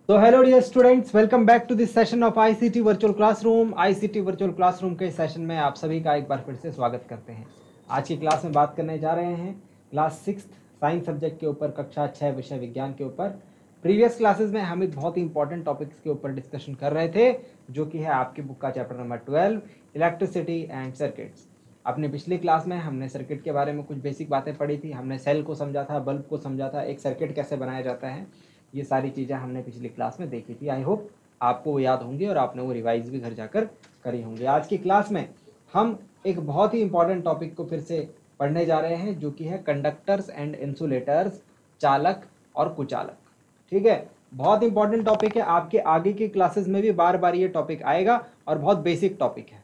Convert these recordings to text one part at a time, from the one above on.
तो hello dear students, welcome back to this session of ICT virtual classroom. ICT virtual classroom के session में आप सभी का एक बार फिर से स्वागत करते हैं। आज की क्लास में बात करने जा रहे हैं क्लास 6 साइंस सब्जेक्ट के ऊपर, कक्षा 6 विषय विज्ञान के ऊपर। प्रीवियस क्लासेस में हम एक बहुत ही इंपॉर्टेंट टॉपिक्स के ऊपर डिस्कशन कर रहे थे, जो कि है आपकी बुक का chapter number 12 electricity and circuits. अपने पिछली क्लास में हमने सर्किट के बारे में कुछ बेसिक बातें पढ़ी थी। हमने सेल को समझा था, बल्ब को समझा था, एक सर्किट कैसे बनाया जाता है, ये सारी चीज़ें हमने पिछली क्लास में देखी थी। आई होप आपको वो याद होंगी और आपने वो रिवाइज भी घर जाकर करी होंगी। आज की क्लास में हम एक बहुत ही इंपॉर्टेंट टॉपिक को फिर से पढ़ने जा रहे हैं, जो कि है कंडक्टर्स एंड इंसुलेटर्स, चालक और कुचालक। ठीक है, बहुत इंपॉर्टेंट टॉपिक है। आपके आगे की क्लासेस में भी बार बार ये टॉपिक आएगा और बहुत बेसिक टॉपिक है।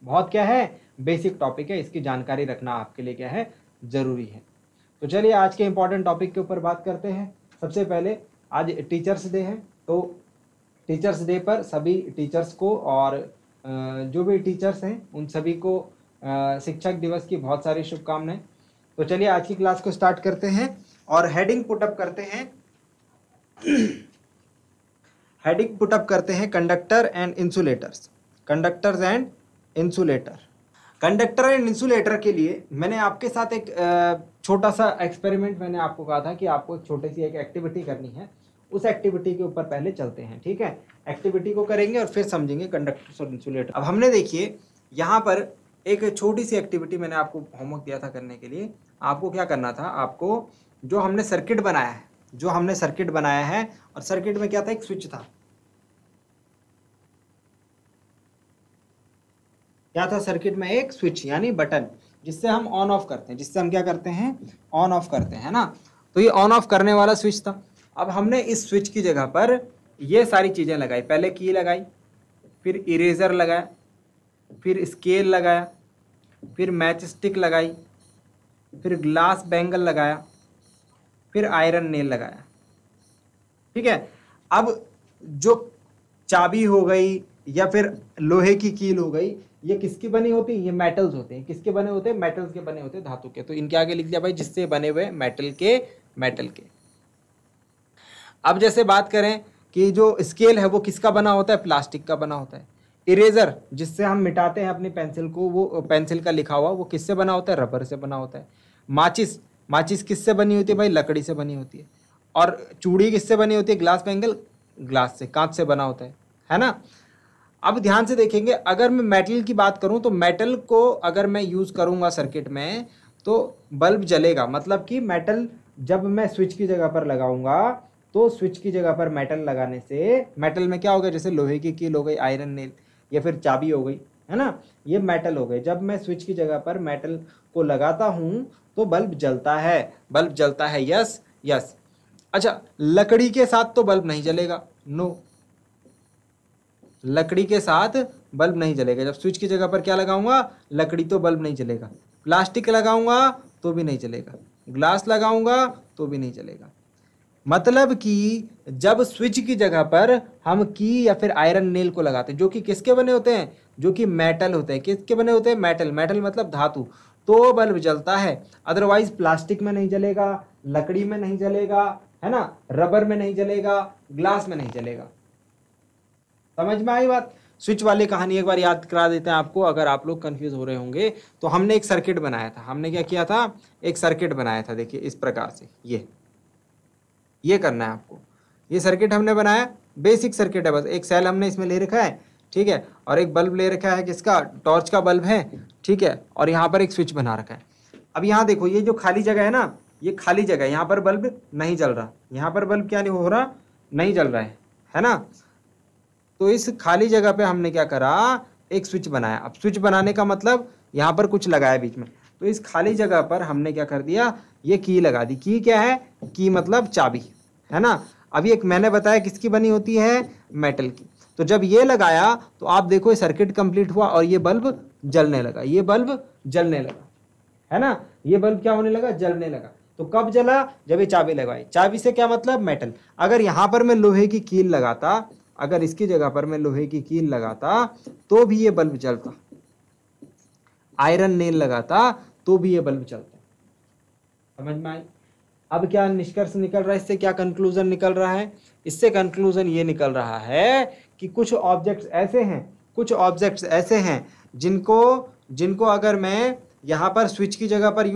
बहुत क्या है, बेसिक टॉपिक है। इसकी जानकारी रखना आपके लिए क्या है, जरूरी है। तो चलिए आज के इंपॉर्टेंट टॉपिक के ऊपर बात करते हैं। सबसे पहले आज टीचर्स डे है, तो टीचर्स डे पर सभी टीचर्स को और जो भी टीचर्स हैं उन सभी को शिक्षक दिवस की बहुत सारी शुभकामनाएं। तो चलिए आज की क्लास को स्टार्ट करते हैं और हेडिंग पुटअप करते हैं। हेडिंग पुटअप करते हैं conductor and insulators. Conductors and insulator. Conductor and insulator के लिए मैंने आपके साथ एक छोटा सा एक्सपेरिमेंट, मैंने आपको कहा था कि आपको एक छोटी सी एक एक्टिविटी करनी है। उस एक्टिविटी के ऊपर पहले चलते हैं। ठीक है, एक्टिविटी को करेंगे और फिर समझेंगे कंडक्टर्स और इंसुलेटर। अब हमने देखिए यहाँ पर एक छोटी सी एक्टिविटी मैंने आपको होमवर्क दिया था करने के लिए। आपको क्या करना था, आपको जो हमने सर्किट बनाया है, और सर्किट में क्या था, एक स्विच था। क्या था सर्किट में, एक स्विच यानी बटन, जिससे हम ऑन ऑफ करते हैं, जिससे हम क्या करते हैं, ऑन ऑफ करते हैं, है ना। तो ये ऑन ऑफ करने वाला स्विच था। अब हमने इस स्विच की जगह पर ये सारी चीजें लगाई। पहले की लगाई, फिर इरेजर लगाया, फिर स्केल लगाया, फिर मैच स्टिक लगाई, फिर ग्लास बैंगल लगाया, फिर आयरन नेल लगाया। ठीक है, अब जो चाबी हो गई या फिर लोहे की कील हो गई, ये किसकी बनी होती है, ये मेटल्स होते हैं। किसके बने होते हैं, मेटल्स के बने होते हैं, धातु के। तो इनके आगे लिख दिया भाई, जिससे बने हुए मेटल के। अब जैसे बात करें कि जो स्केल है वो किसका बना होता है, प्लास्टिक का बना होता है। इरेजर जिससे हम मिटाते हैं अपनी पेंसिल को, वो पेंसिल का लिखा हुआ, वो किससे बना होता है, रबर से बना होता है। माचिस किससे बनी होती है भाई, लकड़ी से बनी होती है। और चूड़ी किससे बनी होती है, ग्लास बैंगल, ग्लास से, कांच से बना होता है ना। अब ध्यान से देखेंगे, अगर मैं मेटल की बात करूं तो मेटल को अगर मैं यूज करूंगा सर्किट में तो बल्ब जलेगा। मतलब कि मेटल जब मैं स्विच की जगह पर लगाऊंगा तो स्विच की जगह पर मेटल लगाने से मेटल में क्या होगा, जैसे लोहे की कील हो गई, आयरन नेल या फिर चाबी हो गई, है ना, ये मेटल हो गए। जब मैं स्विच की जगह पर मेटल को लगाता हूं तो बल्ब जलता है। Yes yes. अच्छा, लकड़ी के साथ तो बल्ब नहीं जलेगा, नो, लकड़ी के साथ बल्ब नहीं जलेगा। जब स्विच की जगह पर क्या लगाऊंगा, लकड़ी, तो बल्ब नहीं जलेगा। प्लास्टिक लगाऊंगा तो भी नहीं जलेगा, ग्लास लगाऊंगा तो भी नहीं जलेगा। मतलब कि जब स्विच की जगह पर हम की या फिर आयरन नेल को लगाते हैं, जो कि किसके बने होते हैं, जो कि मेटल होते हैं। किसके बने होते हैं, मेटल मतलब धातु, तो बल्ब जलता है। अदरवाइज प्लास्टिक में नहीं जलेगा, लकड़ी में नहीं जलेगा, है ना, रबर में नहीं जलेगा, ग्लास में नहीं जलेगा। समझ में आई बात। स्विच वाली कहानी एक बार याद करा देते हैं आपको, अगर आप लोग कंफ्यूज हो रहे होंगे। तो हमने एक सर्किट बनाया था। हमने क्या किया था, एक सर्किट बनाया था। देखिए इस प्रकार से, ये करना है आपको। ये सर्किट हमने बनाया, बेसिक सर्किट है, बस एक सेल हमने इसमें ले रखा है, ठीक है, और एक बल्ब ले रखा है, किसका, टॉर्च का बल्ब है, ठीक है, और यहाँ पर एक स्विच बना रखा है। अब यहाँ देखो, ये जो खाली जगह है ना, ये खाली जगह, यहाँ पर बल्ब नहीं जल रहा, यहाँ पर बल्ब क्या नहीं हो रहा, नहीं जल रहा है ना। तो इस खाली जगह पे हमने क्या करा, एक स्विच बनाया। अब स्विच बनाने का मतलब यहाँ पर कुछ लगाया बीच में, तो इस खाली जगह पर हमने क्या कर दिया, ये की लगा दी। की क्या है, की मतलब चाबी, है ना। अभी एक मैंने बताया किसकी बनी होती है, मेटल की। तो जब ये लगाया तो आप देखो ये सर्किट कंप्लीट हुआ और ये बल्ब जलने लगा, ये बल्ब जलने लगा, है ना। ये बल्ब क्या होने लगा, जलने लगा। तो कब जला, जब ये चाबी लगाई। चाबी से क्या मतलब, मेटल। अगर यहां पर मैं लोहे की कील लगाता, अगर इसकी जगह पर मैं लोहे की कील लगाता तो भी ये बल्ब जलता, आयरन नेल लगाता तो भी ये बल्ब चलता। समझ में आई। अब क्या निष्कर्ष निकल रहा है इससे, क्या कंक्लूजन निकल रहा है? इससे कंक्लूजन ये निकल रहा है कि कुछ ऑब्जेक्ट्स ऐसे हैं जिनको अगर मैं यहाँ पर स्विच की जगह पर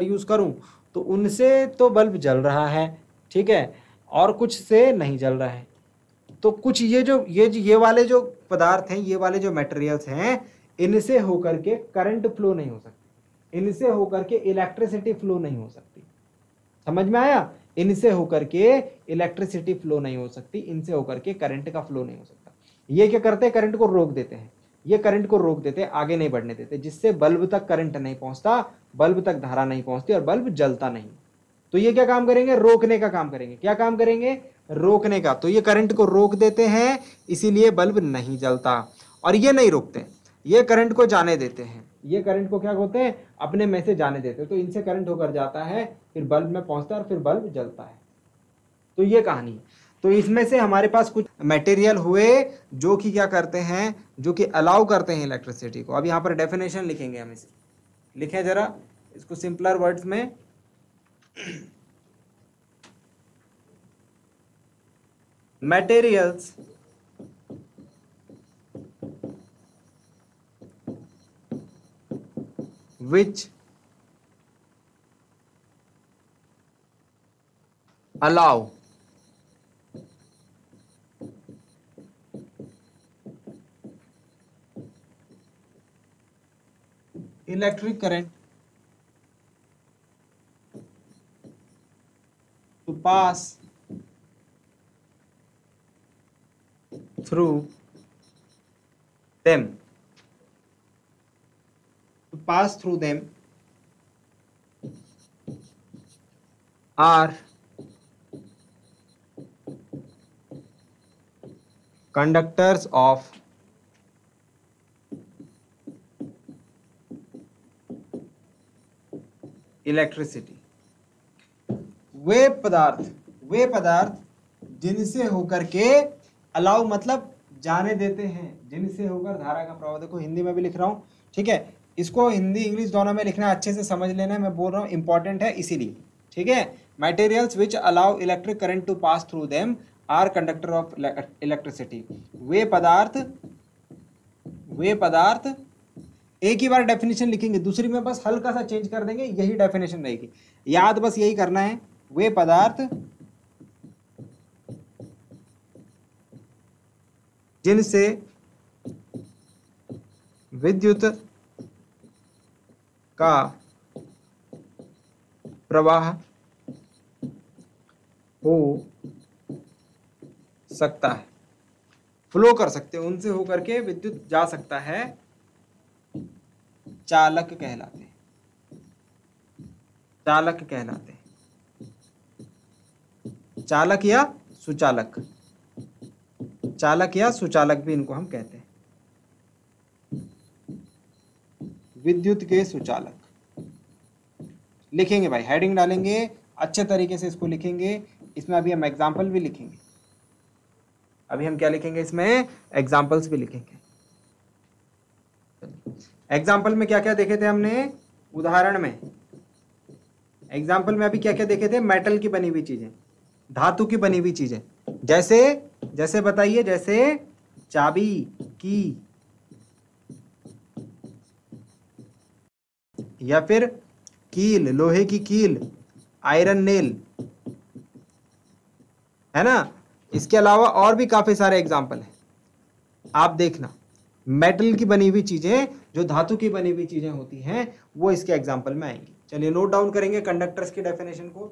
यूज़ करूँ, तो उनसे तो बल्ब जल रहा है, ठीक है, और कुछ से नहीं जल रहा है। तो कुछ ये वाले जो पदार्थ हैं, ये वाले जो मटेरियल्स हैं, इनसे होकर के करंट फ्लो नहीं हो सकती, इनसे होकर के इलेक्ट्रिसिटी फ्लो नहीं हो सकती। समझ में आया? इनसे होकर के इलेक्ट्रिसिटी फ्लो नहीं हो सकती, इनसे होकर के करंट का फ्लो नहीं हो सकता। ये क्या करते हैं? करंट को रोक देते हैं, आगे नहीं बढ़ने देते, जिससे बल्ब तक करंट नहीं पहुंचता, बल्ब तक धारा नहीं पहुंचती और बल्ब जलता नहीं। तो ये क्या काम करेंगे? रोकने का काम करेंगे। क्या काम करेंगे? रोकने का। तो ये करंट को रोक देते हैं, इसीलिए बल्ब नहीं जलता। और ये नहीं रोकते, ये करंट को जाने देते हैं, ये करंट को क्या होते हैं? अपने में से जाने देते हैं। तो इनसे करंट होकर जाता है, फिर बल्ब में पहुंचता है और फिर बल्ब जलता है। तो ये कहानी है। तो इसमें से हमारे पास कुछ मटेरियल हुए जो कि क्या करते हैं, जो कि अलाउ करते हैं इलेक्ट्रिसिटी को। अब यहाँ पर डेफिनेशन लिखेंगे हम, इसे लिखें जरा इसको सिंपलर वर्ड्स में। materials which allow electric current to pass through them, are conductors of electricity. वे पदार्थ जिनसे होकर के अलाउ मतलब जाने देते हैं, जिनसे होकर धारा का प्रवाह। देखो हिंदी में भी लिख रहा हूं, ठीक है, इसको हिंदी इंग्लिश दोनों में लिखना, अच्छे से समझ लेना है, मैं बोल रहा हूं इंपॉर्टेंट है इसीलिए, ठीक है। Materials which allow electric current to pass through them are conductor of electricity. वे पदार्थ एक ही बार डेफिनेशन लिखेंगे, दूसरी में बस हल्का सा चेंज कर देंगे, यही डेफिनेशन रहेगी, याद बस यही करना है। वे पदार्थ जिनसे विद्युत का प्रवाह हो सकता है, फ्लो कर सकते हैं, उनसे होकर के विद्युत जा सकता है, चालक कहलाते हैं, चालक या सुचालक भी इनको हम कहते हैं, विद्युत के सुचालक। लिखेंगे भाई, हेडिंग डालेंगे, अच्छे तरीके से इसको लिखेंगे। इसमें अभी हम एग्जाम्पल भी लिखेंगे, अभी हम क्या लिखेंगे इसमें, एग्जाम्पल्स भी लिखेंगे। एग्जाम्पल में क्या क्या देखे थे हमने, उदाहरण में एग्जाम्पल में अभी क्या क्या देखे थे, मेटल की बनी हुई चीजें, धातु की बनी हुई चीजें, जैसे बताइए, जैसे चाबी की, या फिर कील, लोहे की कील, आयरन नेल, है ना। इसके अलावा और भी काफी सारे एग्जाम्पल हैं, आप देखना। मेटल की बनी हुई चीजें, जो धातु की बनी हुई चीजें होती हैं, वो इसके एग्जाम्पल में आएंगी। चलिए नोट डाउन करेंगे कंडक्टर्स की डेफिनेशन को।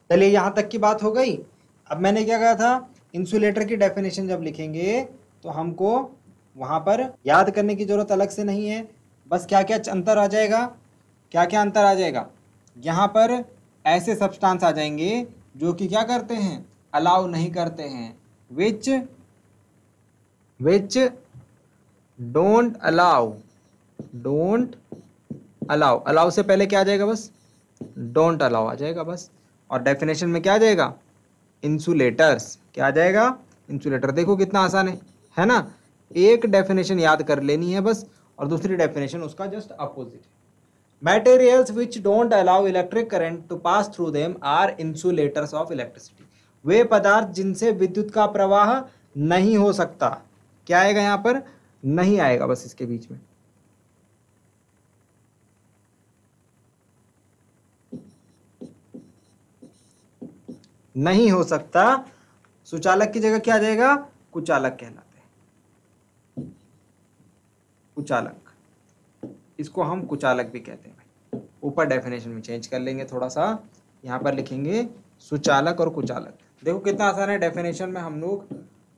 चलिए यहां तक की बात हो गई। अब मैंने क्या कहा था, इंसुलेटर की डेफिनेशन जब लिखेंगे तो हमको वहां पर याद करने की जरूरत अलग से नहीं है, बस क्या क्या अंतर आ जाएगा, यहाँ पर ऐसे सब्सटेंस आ जाएंगे जो कि क्या करते हैं, अलाउ नहीं करते हैं, विच डोंट अलाउ से पहले क्या आ जाएगा, बस डोंट अलाउ आ जाएगा बस। और डेफिनेशन में क्या आ जाएगा, इंसुलेटर्स, क्या आ जाएगा, इंसुलेटर। देखो कितना आसान है ना। एक डेफिनेशन याद कर लेनी है बस, और दूसरी डेफिनेशन उसका जस्ट अपोजिट है। Materials which don't allow electric current to pass through them are insulators of electricity. वे पदार्थ जिनसे विद्युत का प्रवाह नहीं हो सकता। क्या आएगा यहाँ पर? नहीं आएगा बस इसके बीच में। नहीं हो सकता, सुचालक की जगह क्या आ जाएगा? कुचालक कहलाते हैं। कुचालक, इसको हम कुचालक भी कहते हैं भाई। ऊपर डेफिनेशन में चेंज कर लेंगे थोड़ा सा, यहाँ पर लिखेंगे सुचालक और कुचालक। देखो कितना आसान है, डेफिनेशन में हम लोग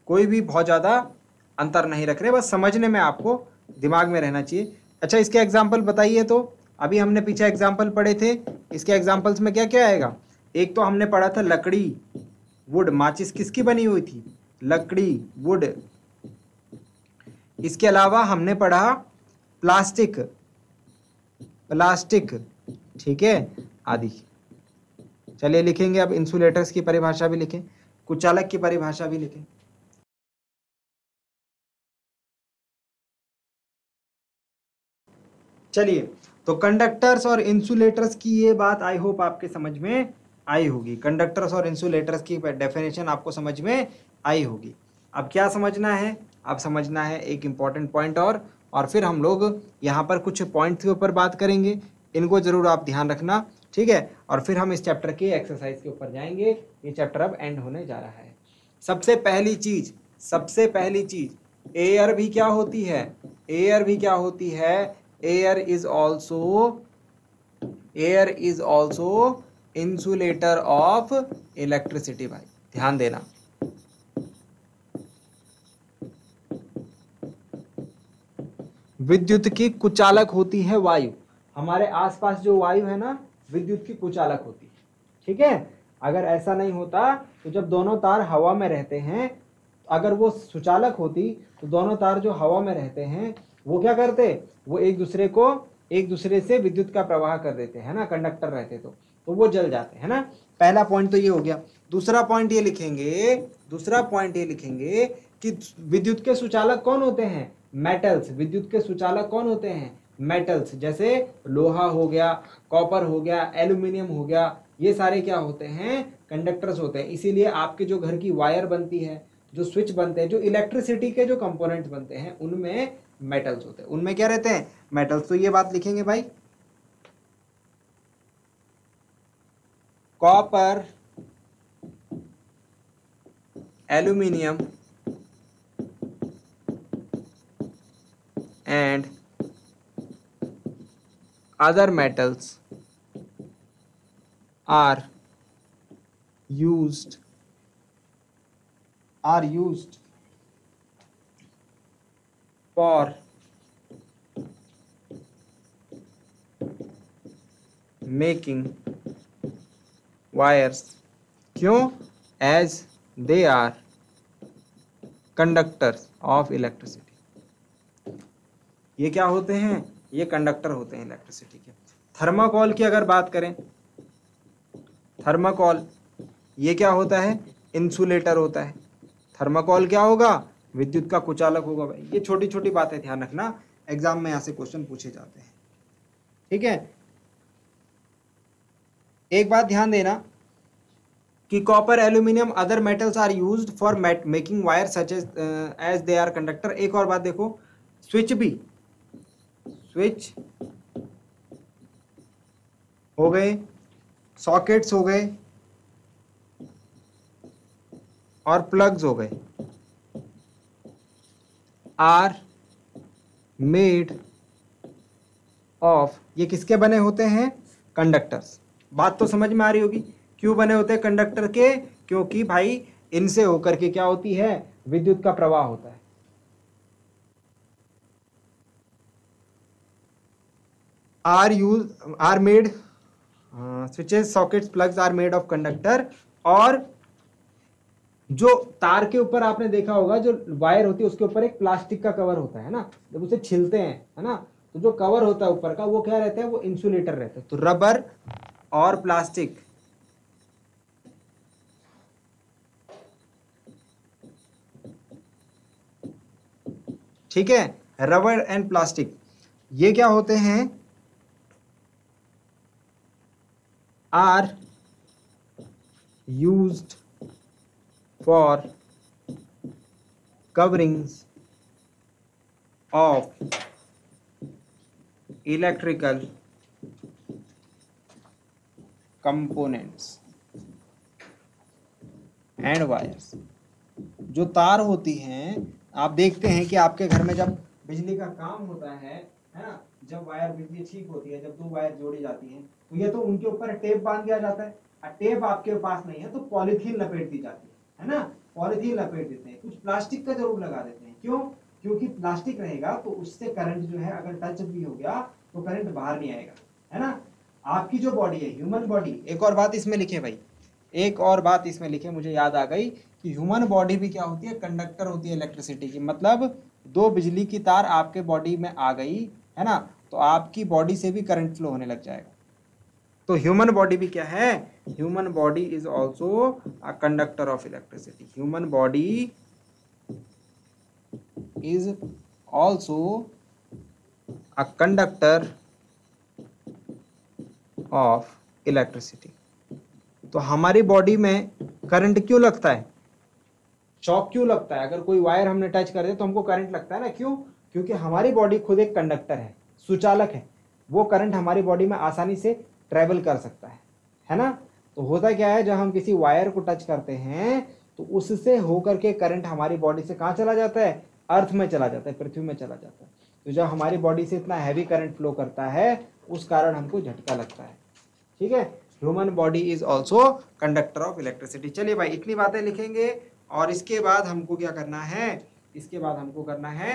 कोई भी बहुत ज़्यादा अंतर नहीं रख रहे, बस समझने में आपको दिमाग में रहना चाहिए। अच्छा, इसके एग्जाम्पल बताइए। तो अभी हमने पीछे एग्जाम्पल पढ़े थे, इसके एग्जाम्पल्स में क्या क्या आएगा? एक तो हमने पढ़ा था लकड़ी, वुड। माचिस किसकी बनी हुई थी? लकड़ी, वुड। इसके अलावा हमने पढ़ा प्लास्टिक, प्लास्टिक, ठीक है, आदि। चलिए लिखेंगे अब इंसुलेटर्स की परिभाषा भी लिखें, कुचालक की परिभाषा भी लिखें। चलिए, तो कंडक्टर्स और इंसुलेटर्स की ये बात आई होप आपके समझ में आई होगी। कंडक्टर्स और इंसुलेटर्स की डेफिनेशन आपको समझ में आई होगी। अब क्या समझना है? अब समझना है एक इम्पॉर्टेंट पॉइंट और फिर हम लोग यहाँ पर कुछ पॉइंट के ऊपर बात करेंगे, इनको जरूर आप ध्यान रखना, ठीक है। और फिर हम इस चैप्टर के एक्सरसाइज के ऊपर जाएंगे। ये चैप्टर अब एंड होने जा रहा है। सबसे पहली चीज, एयर भी क्या होती है? एयर भी क्या होती है? Air is also insulator of electricity. भाई ध्यान देना, विद्युत की कुचालक होती है वायु। हमारे आसपास जो वायु है ना, विद्युत की कुचालक होती है, ठीक है। अगर ऐसा नहीं होता तो जब दोनों तार हवा में रहते हैं, अगर वो सुचालक होती तो दोनों तार जो हवा में रहते हैं वो क्या करते? वो एक दूसरे से विद्युत का प्रवाह कर देते हैं ना, कंडक्टर रहते तो वो जल जाते हैं ना। पहला पॉइंट तो ये हो गया। दूसरा पॉइंट ये लिखेंगे कि विद्युत के सुचालक कौन होते हैं? मेटल्स। विद्युत के सुचालक कौन होते हैं? मेटल्स। जैसे लोहा हो गया, कॉपर हो गया, एल्यूमिनियम हो गया, ये सारे क्या होते हैं? कंडक्टर्स होते हैं। इसीलिए आपके जो घर की वायर बनती है, जो स्विच बनते हैं, जो इलेक्ट्रिसिटी के जो कंपोनेंट्स बनते हैं, उनमें मेटल्स होते हैं। उनमें क्या रहते हैं? मेटल्स। तो ये बात लिखेंगे भाई, copper, aluminium and other metals are used for making wires। क्यों? as they are conductors of electricity। ये क्या होते हैं? ये कंडक्टर होते हैं इलेक्ट्रिसिटी के। थर्माकोल की अगर बात करें, थर्माकोल ये क्या होता है? इंसुलेटर होता है। थर्माकोल क्या होगा? विद्युत का कुचालक होगा। भाई ये छोटी छोटी बातें ध्यान रखना, एग्जाम में यहाँ से क्वेश्चन पूछे जाते हैं, ठीक है। एक बात ध्यान देना कि copper, aluminium, other metals are used for making wire such as they are conductor. एक और बात देखो, स्विच हो गए, सॉकेट्स हो गए और प्लग्स हो गए, आर मेड ऑफ, ये किसके बने होते हैं? कंडक्टर्स। बात तो समझ में आ रही होगी, क्यों बने होते हैं कंडक्टर के? क्योंकि भाई इनसे होकर के क्या होती है? विद्युत का प्रवाह होता है। Are made, switches, sockets, plugs are made of conductor. और जो तार के ऊपर आपने देखा होगा, जो वायर होती है उसके ऊपर एक प्लास्टिक का कवर होता है ना, जब उसे छिलते हैं, है ना, तो जो कवर होता है ऊपर का वो क्या रहता है? वो इंसुलेटर रहता है। तो रबर और प्लास्टिक, ठीक है। रबर एंड प्लास्टिक ये क्या होते हैं, are used for coverings of electrical components and wires. जो तार होती हैं, आप देखते हैं कि आपके घर में जब बिजली का काम होता है ना, जब वायर बिजली ठीक होती है, जब दो वायर जोड़ी जाती हैं तो ये तो उनके ऊपर टेप बांध दिया जाता है। और टेप आपके पास नहीं है तो पॉलीथीन लपेट दी जाती है ना, पॉलीथीन लपेट देते हैं, कुछ प्लास्टिक का जरूर लगा देते हैं। क्यों? क्योंकि प्लास्टिक रहेगा तो उससे करंट जो है अगर टच भी हो गया तो करंट बाहर नहीं आएगा, है ना। आपकी जो बॉडी है, ह्यूमन बॉडी, एक और बात इसमें लिखे भाई, एक और बात इसमें लिखे, मुझे याद आ गई कि ह्यूमन बॉडी भी क्या होती है, कंडक्टर होती है इलेक्ट्रिसिटी की। मतलब दो बिजली की तार आपके बॉडी में आ गई है ना, तो आपकी बॉडी से भी करंट फ्लो होने लग जाएगा। तो ह्यूमन बॉडी भी क्या है, human body is also a conductor of electricity. Human body is also a conductor of electricity. तो हमारी बॉडी में करंट क्यों लगता है, शॉक क्यों लगता है? अगर कोई वायर हमने टच कर दिया तो हमको करंट लगता है ना, क्यों? क्योंकि हमारी बॉडी खुद एक कंडक्टर है, सुचालक है। वो करंट हमारी बॉडी में आसानी से ट्रेवल कर सकता है ना। तो होता क्या है, जब हम किसी वायर को टच करते हैं तो उससे होकर के करंट हमारी बॉडी से कहाँ चला जाता है, अर्थ में चला जाता है, पृथ्वी में चला जाता है। तो जब हमारी बॉडी से इतना हैवी करंट फ्लो करता है उस कारण हमको झटका लगता है। ठीक है, human body is also conductor of electricity. चलिए भाई, इतनी बातें लिखेंगे और इसके बाद हमको क्या करना है, इसके बाद हमको करना है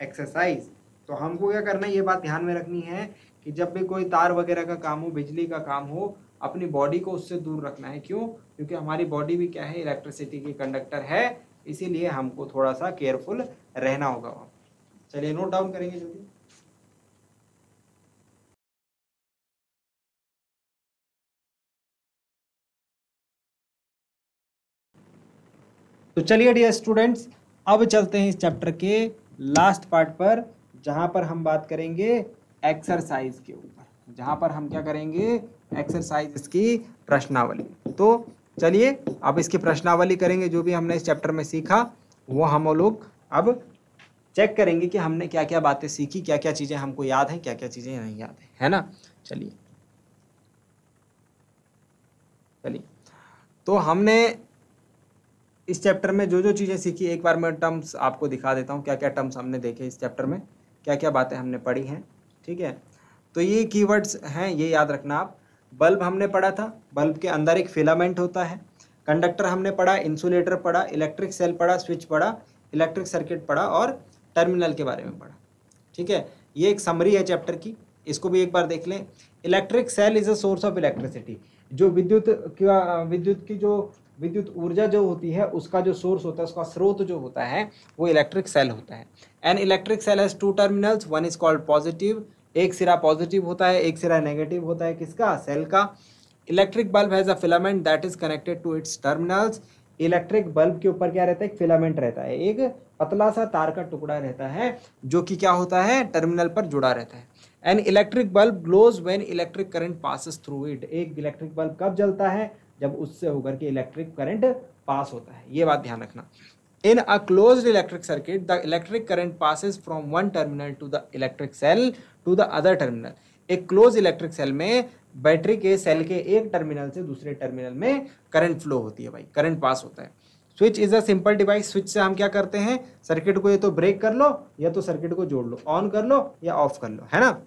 एक्सरसाइज। तो हमको क्या करना है, ये बात ध्यान में रखनी है कि जब भी कोई तार वगैरह का काम हो, बिजली का काम हो, अपनी बॉडी को उससे दूर रखना है। क्यों? क्योंकि हमारी बॉडी भी क्या है, इलेक्ट्रिसिटी की कंडक्टर है, इसीलिए हमको थोड़ा सा केयरफुल रहना होगा। चलिए नोट डाउन करेंगे जल्दी। तो चलिए डियर स्टूडेंट्स, अब चलते हैं इस चैप्टर के लास्ट पार्ट पर, जहां पर हम बात करेंगे एक्सरसाइज के ऊपर, जहां पर हम क्या करेंगे, एक्सरसाइज इसकी प्रश्नावली। तो चलिए अब इसकी प्रश्नावली करेंगे। जो भी हमने इस चैप्टर में सीखा वो हम लोग अब चेक करेंगे कि हमने क्या क्या बातें सीखी, क्या क्या चीज़ें हमको याद हैं, क्या क्या चीज़ें नहीं याद है ना। चलिए चलिए, तो हमने इस चैप्टर में जो जो चीज़ें सीखी, एक बार मैं टर्म्स आपको दिखा देता हूँ, क्या क्या टर्म्स हमने देखे इस चैप्टर में, क्या क्या बातें हमने पढ़ी हैं। ठीक है, तो ये कीवर्ड्स हैं, ये याद रखना आप। बल्ब हमने पढ़ा था, बल्ब के अंदर एक फिलामेंट होता है। कंडक्टर हमने पढ़ा, इंसुलेटर पढ़ा, इलेक्ट्रिक सेल पढ़ा, स्विच पढ़ा, इलेक्ट्रिक सर्किट पढ़ा और टर्मिनल के बारे में पढ़ा। ठीक है, ये एक समरी है चैप्टर की, इसको भी एक बार देख लें। Electric cell is a source of electricity. जो विद्युत की जो विद्युत ऊर्जा जो होती है उसका जो सोर्स होता है, उसका स्रोत जो होता है वो इलेक्ट्रिक सेल होता है। An electric cell has two terminals, one is called positive, एक सिरा पॉजिटिव होता है, एक सिरा नेगेटिव होता है, किसका, सेल का। Electric bulb has a filament that is connected to its terminals. Electric bulb के ऊपर क्या रहता है, एक फिलामेंट रहता है, एक पतला सा तार का टुकड़ा रहता है जो कि क्या होता है, टर्मिनल पर जुड़ा रहता है। An electric bulb glows when electric current passes through it. एक इलेक्ट्रिक बल्ब कब जलता है, जब उससे होकर के इलेक्ट्रिक करंट पास होता है, ये बात ध्यान रखना। In a closed electric circuit, the electric current passes from one terminal to the electric cell to the other terminal. एक क्लोज इलेक्ट्रिक सेल में बैटरी के सेल के एक टर्मिनल से दूसरे टर्मिनल में करंट फ्लो होती है भाई, करंट पास होता है। Switch is a simple device. Switch से हम क्या करते हैं, सर्किट को या तो ब्रेक कर लो या तो सर्किट को जोड़ लो, ऑन कर लो या ऑफ कर लो, है ना।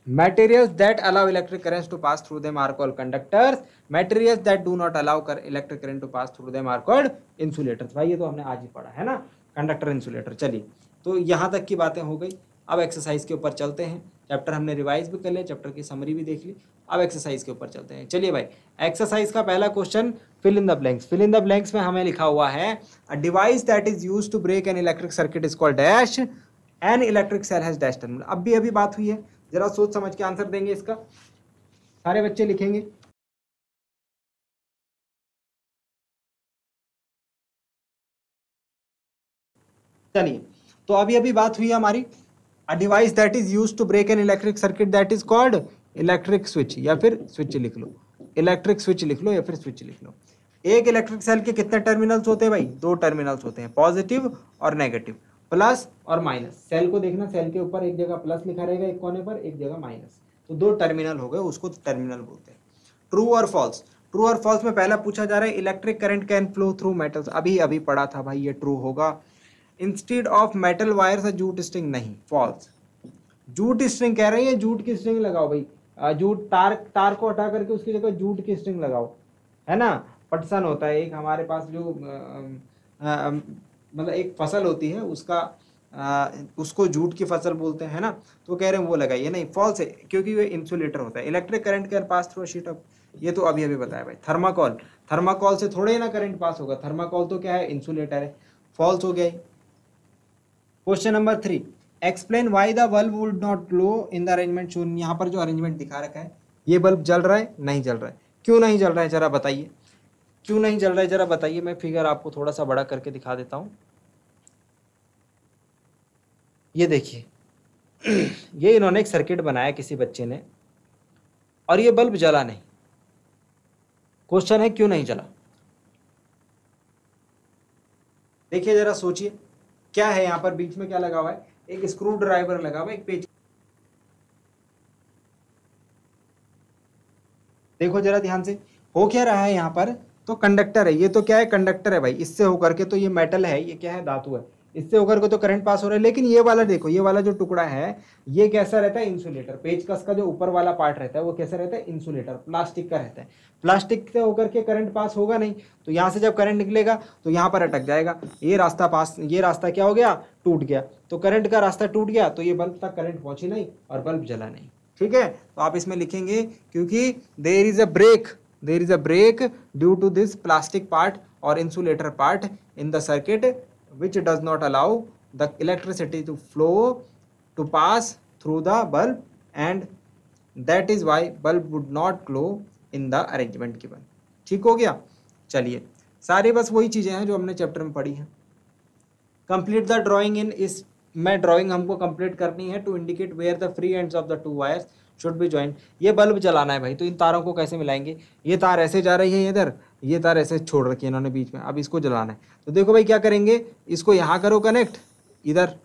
Materials that allow electric currents to pass through them are called conductors. Materials that do not allow electric current to pass through them are called insulators. भाई ये तो हमने आज ही पढ़ा है ना, कंडक्टर इंसुलेटर। चलिए, तो यहाँ तक की बातें हो गई। अब एक्सरसाइज के ऊपर चलते हैं। चैप्टर हमने रिवाइज भी कर लिया, चैप्टर की समरी भी देख ली, अब एक्सरसाइज के ऊपर चलते हैं। चलिए भाई, एक्सरसाइज का पहला question, fill in the blanks. Fill in the blanks में हमें लिखा हुआ है, a device that is used to break an electric circuit is called dash, an electric cell has dash terminal. अब भी अभी बात हुई है, जरा सोच समझ के आंसर देंगे इसका, सारे बच्चे लिखेंगे। चलिए, तो अभी अभी बात हुई हमारी, a device that is used to break an electric circuit that is called electric switch, या फिर स्विच लिख लो, इलेक्ट्रिक स्विच लिख लो या फिर स्विच लिख लो। एक इलेक्ट्रिक सेल के कितने टर्मिनल्स होते हैं भाई? दो टर्मिनल्स होते हैं, पॉजिटिव और नेगेटिव, प्लस और माइनस। सेल को देखना, सेल के ऊपर एक जगह प्लस लिखा रहेगा एक कोने पर, एक जगह माइनस, तो दो टर्मिनल हो गए, उसको टर्मिनल बोलते हैं। ट्रू और फॉल्स, ट्रू और फॉल्स में पहला पूछा जा रहा है electric current can flow through metals, अभी अभी पढ़ा था भाई, ये ट्रू होगा। Instead of metal wires jute string, नहीं, फॉल्स। जूट स्ट्रिंग कह रही है, जूट की स्ट्रिंग लगाओ भाई, जूट तार को हटा करके उसकी जगह जूट की स्ट्रिंग लगाओ, है ना। पटसन होता है एक हमारे पास जो मतलब एक फसल होती है उसका, उसको जूट की फसल बोलते हैं ना, तो कह रहे हैं वो लगाइए, नहीं फॉल्स है, क्योंकि वो इंसुलेटर होता है। Electric current can pass through sheet of, ये तो अभी अभी बताया भाई। थर्माकोल, थर्माकोल से थोड़े ना करंट पास होगा, थर्माकोल तो क्या है, इंसुलेटर है, फॉल्स हो गया। Question number 3, explain why the bulb would not glow in the arrangement shown, यहाँ पर जो अरेंजमेंट दिखा रखा है, ये बल्ब जल रहा है, नहीं जल रहा है, क्यों नहीं जल रहा है जरा बताइए, क्यों नहीं जल रहा है जरा बताइए। मैं फिगर आपको थोड़ा सा बड़ा करके दिखा देता हूं, ये देखिए ये इन्होंने एक सर्किट बनाया किसी बच्चे ने, और ये बल्ब जला नहीं। क्वेश्चन है क्यों नहीं जला, देखिए जरा सोचिए, क्या है यहाँ पर बीच में क्या लगा हुआ है, एक स्क्रू ड्राइवर लगा हुआ है, एक पेच, देखो जरा ध्यान से, हो क्या रहा है यहाँ पर, तो कंडक्टर है, ये तो क्या है, कंडक्टर है भाई, इससे होकर के, तो ये मेटल है, ये क्या है, धातु है, इससे होकर के तो करंट पास हो रहा है। लेकिन ये वाला देखो, ये वाला जो टुकड़ा है, ये कैसा रहता है, इंसुलेटर। पेचकस का जो ऊपर वाला पार्ट रहता है वो कैसा रहता है, इंसुलेटर, प्लास्टिक का रहता है। प्लास्टिक से होकर के करंट पास होगा नहीं, तो यहाँ से जब करंट निकलेगा तो यहाँ पर अटक जाएगा, ये रास्ता पास, ये रास्ता क्या हो गया, टूट गया, तो करंट का रास्ता टूट गया, तो ये बल्ब तक करंट पहुंची नहीं और बल्ब जला नहीं। ठीक है, तो आप इसमें लिखेंगे क्योंकि there is a break due to this plastic part और insulator part in the circuit which does not allow the electricity to flow to pass through the bulb, and that is why bulb would not glow in the arrangement given। ठीक हो गया, चलिए सारी बस वही चीजें हैं जो हमने चैप्टर में पढ़ी हैं। कंप्लीट द ड्राइंग इन, इस में ड्राइंग हमको कंप्लीट करनी है, to indicate where the free ends of the two wires should be joint. ये बल्ब जलाना है भाई, तो इन तारों को कैसे मिलाएंगे, ये तार ऐसे जा रही है इधर, ये तार ऐसे छोड़ रखी है इन्होंने बीच में, अब इसको जलाना है, तो देखो भाई क्या करेंगे, इसको यहाँ करो कनेक्ट, इधर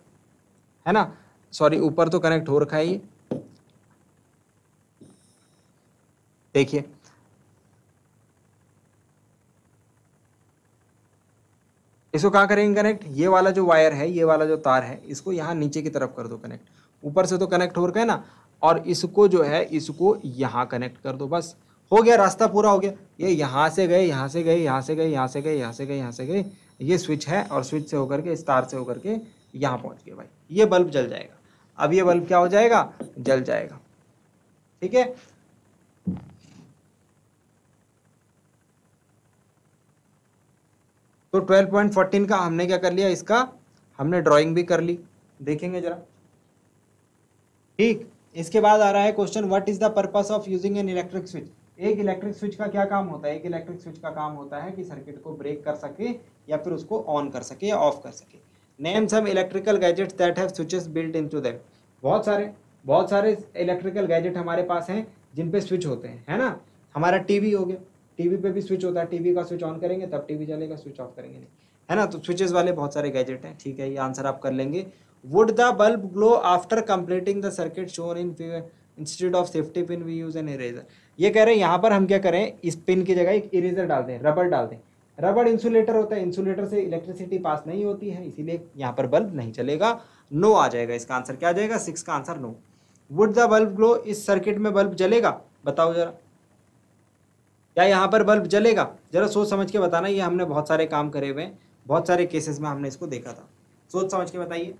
है ना, सॉरी ऊपर तो कनेक्ट हो रखा है ये, देखिए इसको कहाँ करेंगे कनेक्ट, ये वाला जो वायर है, ये वाला जो तार है, इसको यहाँ नीचे की तरफ कर दो कनेक्ट, ऊपर से तो कनेक्ट हो रखा है ना, और इसको जो है इसको यहाँ कनेक्ट कर दो, बस हो गया, रास्ता पूरा हो गया। ये यहाँ से गए, यहाँ से गए, यहाँ से गए, यहाँ से गए, यहाँ से गए, यहाँ से गए, ये स्विच है, और स्विच से होकर के, इस तार से होकर के यहाँ पहुँच गए भाई, ये बल्ब जल जाएगा। अब ये बल्ब क्या हो जाएगा, जल जाएगा। ठीक है, तो 12.14 का हमने क्या कर लिया, इसका हमने ड्राइंग भी कर ली, देखेंगे जरा। ठीक, इसके बाद आ रहा है question, what is the purpose of using an electric switch. एक इलेक्ट्रिक स्विच का क्या काम होता है, एक इलेक्ट्रिक स्विच का काम होता है कि सर्किट को ब्रेक कर सके, या फिर उसको ऑन कर सके या ऑफ कर सके। Name some electrical gadgets that have switches built into them. बहुत सारे इलेक्ट्रिकल गैजेट हमारे पास हैं जिन पे स्विच होते हैं, है ना। हमारा टीवी हो गया, टीवी पे भी स्विच होता है, टीवी का स्विच ऑन करेंगे तब टीवी चलेगा, स्विच ऑफ करेंगे नहीं, है ना। तो स्विचेस वाले बहुत सारे गैजेट हैं। ठीक है, ये आंसर आप कर लेंगे। Would the bulb glow after completing the circuit shown in instead of safety pin we use an eraser. ये कह रहे हैं यहाँ पर हम क्या करें, इस पिन की जगह एक इरेजर डाल दें, रबड़ डाल दें। रबड़ इंसुलेटर होता है, इंसुलेटर से इलेक्ट्रिसिटी पास नहीं होती है, इसीलिए यहाँ पर बल्ब नहीं चलेगा। नो आ जाएगा इसका आंसर, क्या आ जाएगा, 6 का answer no. Would the bulb glow, इस सर्किट में बल्ब जलेगा, बताओ जरा, क्या यहाँ पर बल्ब जलेगा, जरा सोच समझ के बताना। ये हमने बहुत सारे काम करे हुए हैं, बहुत सारे केसेस में हमने इसको देखा था, सोच समझ के बताइए।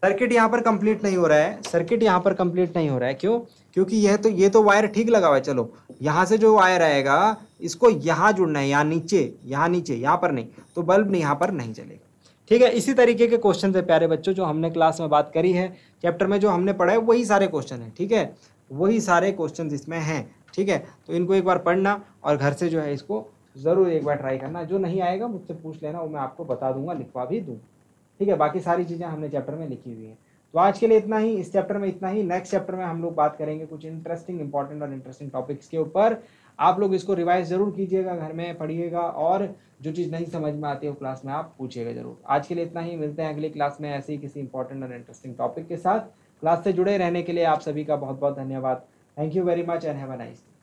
सर्किट यहाँ पर कंप्लीट नहीं हो रहा है, सर्किट यहाँ पर कंप्लीट नहीं हो रहा है, क्यों, क्योंकि ये तो वायर ठीक लगा हुआ है। चलो यहाँ से जो वायर आएगा इसको यहाँ जुड़ना है, यहाँ नीचे, यहाँ पर नहीं, तो बल्ब नहीं, यहाँ पर नहीं जलेगा। ठीक है, इसी तरीके के क्वेश्चन है प्यारे बच्चों, जो हमने क्लास में बात करी है, चैप्टर में जो हमने पढ़ा है वही सारे क्वेश्चन है। ठीक है, वही सारे क्वेश्चन इसमें हैं। ठीक है, तो इनको एक बार पढ़ना और घर से जो है इसको ज़रूर एक बार ट्राई करना। जो नहीं आएगा मुझसे पूछ लेना, वो मैं आपको बता दूंगा, लिखवा भी दूँ। ठीक है, बाकी सारी चीज़ें हमने चैप्टर में लिखी हुई हैं। तो आज के लिए इतना ही, इस चैप्टर में इतना ही। नेक्स्ट चैप्टर में हम लोग बात करेंगे कुछ इंटरेस्टिंग, इंपॉर्टेंट और इंटरेस्टिंग टॉपिक्स के ऊपर। आप लोग इसको रिवाइज जरूर कीजिएगा, घर में पढ़िएगा, और जो चीज़ नहीं समझ में आती है वो क्लास में आप पूछिएगा जरूर। आज के लिए इतना ही, मिलते हैं अगली क्लास में ऐसे ही किसी इंपॉर्टेंट और इंटरेस्टिंग टॉपिक के साथ। क्लास से जुड़े रहने के लिए आप सभी का बहुत बहुत धन्यवाद। Thank you very much and have a nice day.